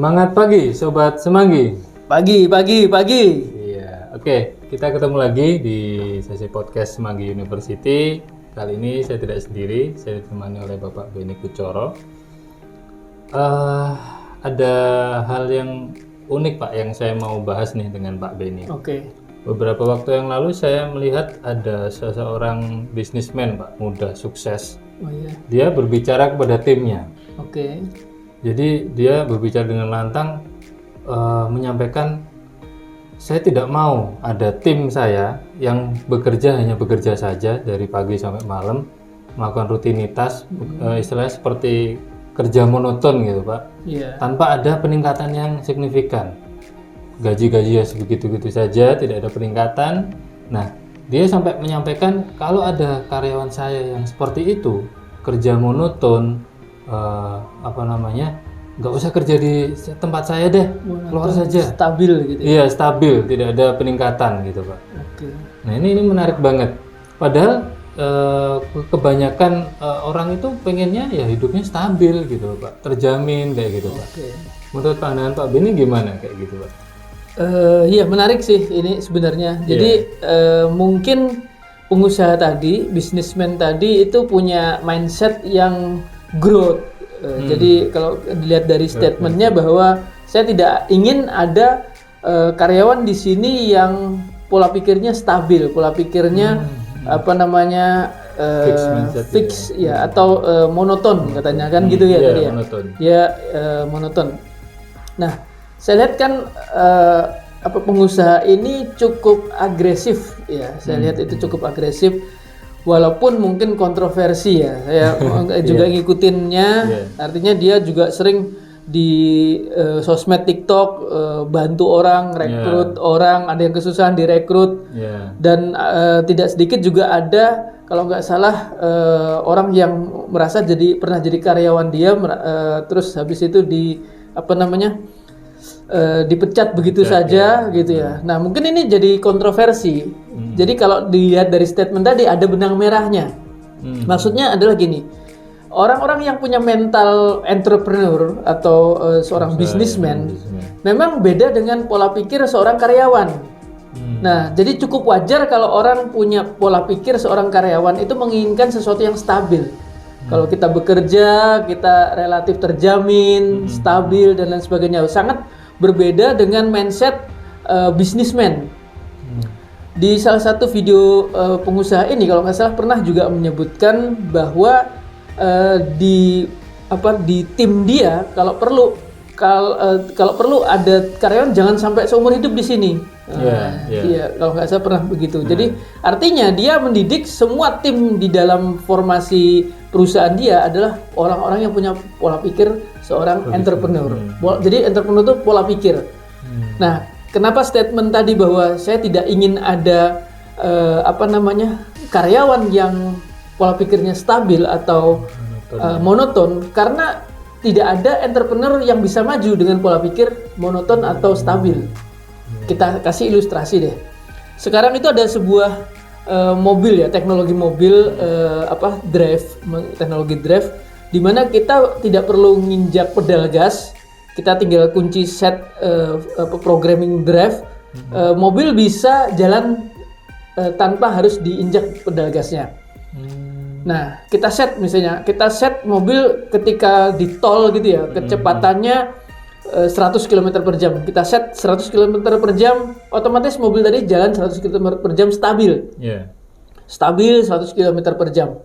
Semangat pagi, Sobat Semanggi. Pagi. Iya, oke. Kita ketemu lagi di sesi podcast Semanggi University. Kali ini saya tidak sendiri, saya ditemani oleh Bapak Beni Kucoro. Ada hal yang unik Pak yang saya mau bahas nih dengan Pak Beni. Oke. Beberapa waktu yang lalu saya melihat ada seseorang bisnismen Pak, muda, sukses. Oh iya. Dia berbicara kepada timnya. Oke. Jadi dia berbicara dengan lantang, menyampaikan, saya tidak mau ada tim saya yang hanya bekerja saja dari pagi sampai malam, melakukan rutinitas, istilahnya seperti kerja monoton gitu Pak, tanpa ada peningkatan yang signifikan. Gaji ya sebegitu-gitu saja, tidak ada peningkatan. Nah, dia sampai menyampaikan kalau ada karyawan saya yang seperti itu, kerja monoton, nggak usah kerja di tempat saya deh, keluar saja. Stabil gitu. Iya, stabil, tidak ada peningkatan gitu Pak. Oke. Nah ini menarik banget. Padahal kebanyakan orang itu pengennya ya hidupnya stabil gitu Pak, terjamin kayak gitu Pak. Oke. Menurut pandangan Pak Beni gimana kayak gitu Pak? Iya menarik sih ini sebenarnya. Jadi mungkin pengusaha tadi, bisnismen tadi itu punya mindset yang growth. Jadi kalau dilihat dari statementnya bahwa saya tidak ingin ada karyawan di sini yang pola pikirnya stabil, pola pikirnya fix ya atau monoton katanya kan gitu ya tadi ya. Monoton. Ya monoton. Nah saya lihat kan pengusaha ini cukup agresif ya. Saya lihat itu cukup agresif. Walaupun mungkin kontroversi ya, saya juga ngikutinnya. Artinya dia juga sering di sosmed TikTok bantu orang, rekrut orang, ada yang kesusahan direkrut, dan tidak sedikit juga ada kalau nggak salah orang yang merasa pernah jadi karyawan dia, terus habis itu dipecat begitu saja gitu ya. Nah mungkin ini jadi kontroversi. Jadi kalau dilihat dari statement tadi ada benang merahnya. Maksudnya adalah gini, orang-orang yang punya mental entrepreneur atau seorang businessman memang beda dengan pola pikir seorang karyawan. Nah jadi cukup wajar kalau orang punya pola pikir seorang karyawan itu menginginkan sesuatu yang stabil. Kalau kita bekerja, kita relatif terjamin, stabil dan lain sebagainya. Sangat berbeda dengan mindset businessman. Di salah satu video pengusaha ini kalau nggak salah pernah juga menyebutkan bahwa di tim dia kalau perlu ada karyawan jangan sampai seumur hidup di sini. Iya, kalau nggak salah pernah begitu. Jadi artinya dia mendidik semua tim di dalam formasi perusahaan dia adalah orang-orang yang punya pola pikir seorang entrepreneur. Jadi entrepreneur itu pola pikir. Nah, kenapa statement tadi bahwa saya tidak ingin ada karyawan yang pola pikirnya stabil atau monoton? Karena tidak ada entrepreneur yang bisa maju dengan pola pikir monoton atau stabil. Kita kasih ilustrasi deh. Sekarang itu ada sebuah mobil ya, teknologi mobil teknologi drive, di mana kita tidak perlu nginjak pedal gas, kita tinggal kunci set programming drive, mobil bisa jalan tanpa harus diinjak pedal gasnya. Nah kita set mobil ketika di tol gitu ya, kecepatannya 100 km per jam. Kita set 100 km per jam, otomatis mobil tadi jalan 100 km per jam stabil. Stabil 100 km per jam.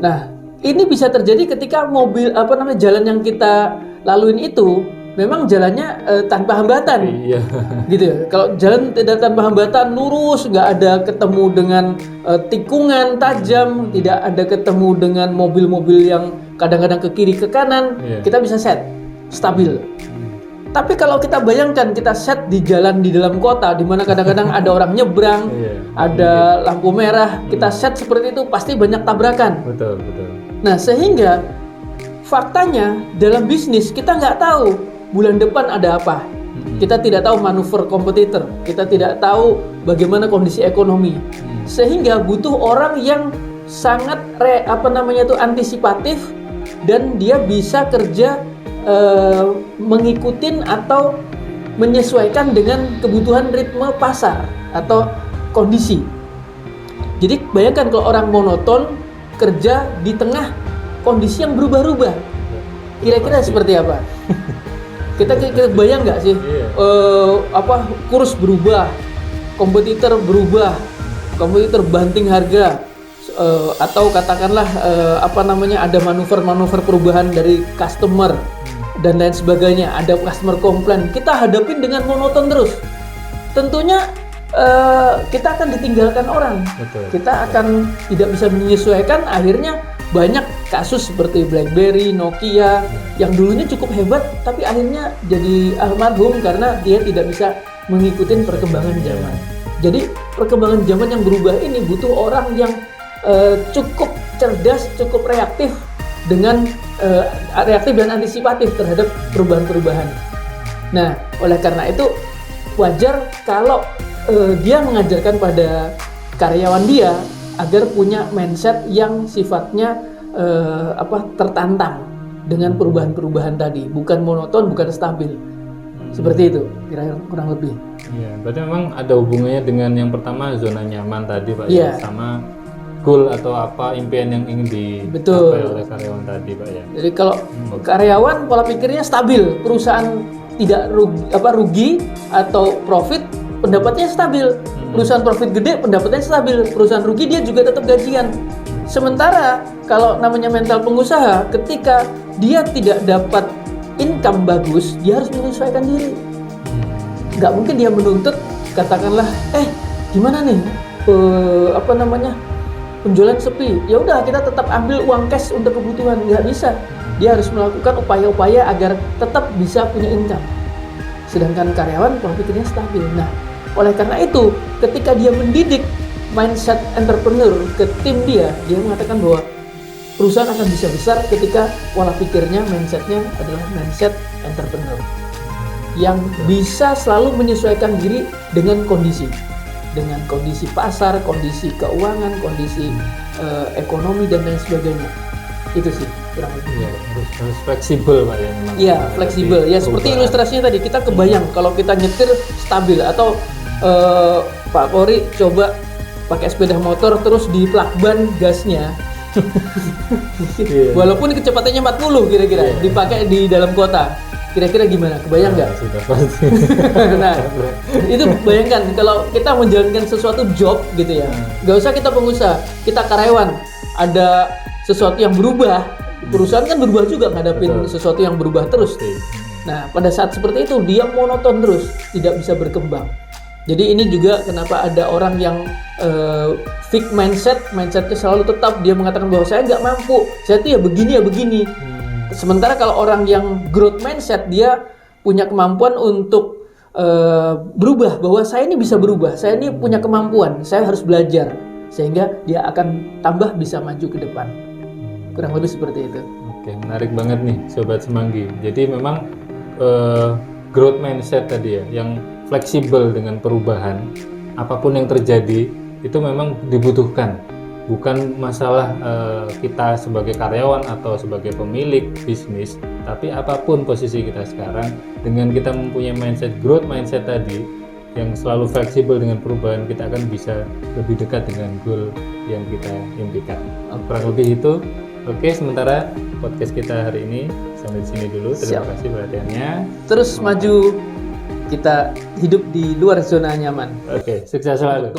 Nah, ini bisa terjadi ketika mobil jalan yang kita laluin itu memang jalannya tanpa hambatan. Gitu ya. Kalau jalan tidak tanpa hambatan, lurus, nggak ada ketemu dengan tikungan tajam, tidak ada ketemu dengan mobil-mobil yang kadang-kadang ke kiri ke kanan, kita bisa set stabil. Tapi kalau kita bayangkan kita set di jalan di dalam kota di mana kadang-kadang ada orang nyebrang, ada lampu merah, kita set seperti itu pasti banyak tabrakan. Betul. Nah sehingga faktanya dalam bisnis kita nggak tahu bulan depan ada apa. Kita tidak tahu manuver kompetitor, kita tidak tahu bagaimana kondisi ekonomi. Sehingga butuh orang yang sangat antisipatif dan dia bisa kerja mengikutin atau menyesuaikan dengan kebutuhan ritme pasar atau kondisi. Jadi bayangkan kalau orang monoton kerja di tengah kondisi yang berubah-ubah, kira-kira seperti apa? Kita bayang nggak sih? Kurs berubah, kompetitor berubah, kompetitor banting harga, atau katakanlah ada manuver-manuver perubahan dari customer dan lain sebagainya, ada customer komplain, kita hadapin dengan monoton terus. Tentunya kita akan ditinggalkan orang. Betul. Kita akan tidak bisa menyesuaikan, akhirnya banyak kasus seperti BlackBerry, Nokia yang dulunya cukup hebat tapi akhirnya jadi almarhum karena dia tidak bisa mengikuti perkembangan zaman. Jadi perkembangan zaman yang berubah ini butuh orang yang cukup cerdas, cukup reaktif dan antisipatif terhadap perubahan-perubahan. Nah, oleh karena itu wajar kalau dia mengajarkan pada karyawan dia agar punya mindset yang sifatnya tertantang dengan perubahan-perubahan tadi, bukan monoton, bukan stabil. Seperti itu, kira-kira kurang lebih. Iya, berarti memang ada hubungannya dengan yang pertama zona nyaman tadi Pak Iya. ya, sama goal atau apa impian yang ingin dicapai oleh karyawan tadi Pak ya. Jadi kalau karyawan pola pikirnya stabil, perusahaan tidak rugi atau profit, pendapatnya stabil. Perusahaan profit gede, pendapatnya stabil. Perusahaan rugi, dia juga tetap gajian. Sementara kalau namanya mental pengusaha, ketika dia tidak dapat income bagus, dia harus menyesuaikan diri. Nggak mungkin dia menuntut, katakanlah, gimana nih, penjualan sepi. Ya udah, kita tetap ambil uang cash untuk kebutuhan. Nggak bisa. Dia harus melakukan upaya-upaya agar tetap bisa punya income. Sedangkan karyawan pola pikirnya stabil. Nah, oleh karena itu, ketika dia mendidik mindset entrepreneur ke tim dia mengatakan bahwa perusahaan akan bisa besar ketika pola pikirnya, mindsetnya adalah mindset entrepreneur yang bisa selalu menyesuaikan diri dengan kondisi pasar, kondisi keuangan, kondisi ekonomi dan lain sebagainya. Itu sih kurang lebih. Iya, harus fleksibel Pak ya memang. Iya, fleksibel. Ya seperti ilustrasinya tadi, kita kebayang kalau kita nyetir stabil atau Pak Polri coba pakai sepeda motor terus di plug ban gasnya. Walaupun kecepatannya 40 kira-kira, dipakai di dalam kota. Kira-kira gimana? Kebayang nggak? Sudah pasti. Nah, itu bayangkan kalau kita menjalankan sesuatu job gitu ya. Nggak usah kita pengusaha, kita karyawan. Ada sesuatu yang berubah, perusahaan kan berubah juga ngadapin sesuatu yang berubah terus. Nah, pada saat seperti itu dia monoton terus, tidak bisa berkembang. Jadi ini juga kenapa ada orang yang fixed mindsetnya selalu tetap, dia mengatakan bahwa saya nggak mampu, saya tuh ya begini. Sementara kalau orang yang growth mindset, dia punya kemampuan untuk berubah, bahwa saya ini bisa berubah, saya ini punya kemampuan, saya harus belajar, sehingga dia akan tambah bisa maju ke depan. Kurang lebih seperti itu. Oke, menarik banget nih Sobat Semanggi. Jadi memang growth mindset tadi ya, yang fleksibel dengan perubahan, apapun yang terjadi itu memang dibutuhkan. Bukan masalah kita sebagai karyawan atau sebagai pemilik bisnis, tapi apapun posisi kita sekarang, dengan kita mempunyai mindset growth mindset tadi yang selalu fleksibel dengan perubahan, kita akan bisa lebih dekat dengan goal yang kita impikan. Kurang lebih itu. Oke, sementara podcast kita hari ini sampai di sini dulu. Terima kasih perhatiannya. Terus maju, kita hidup di luar zona nyaman. Oke, sukses selalu.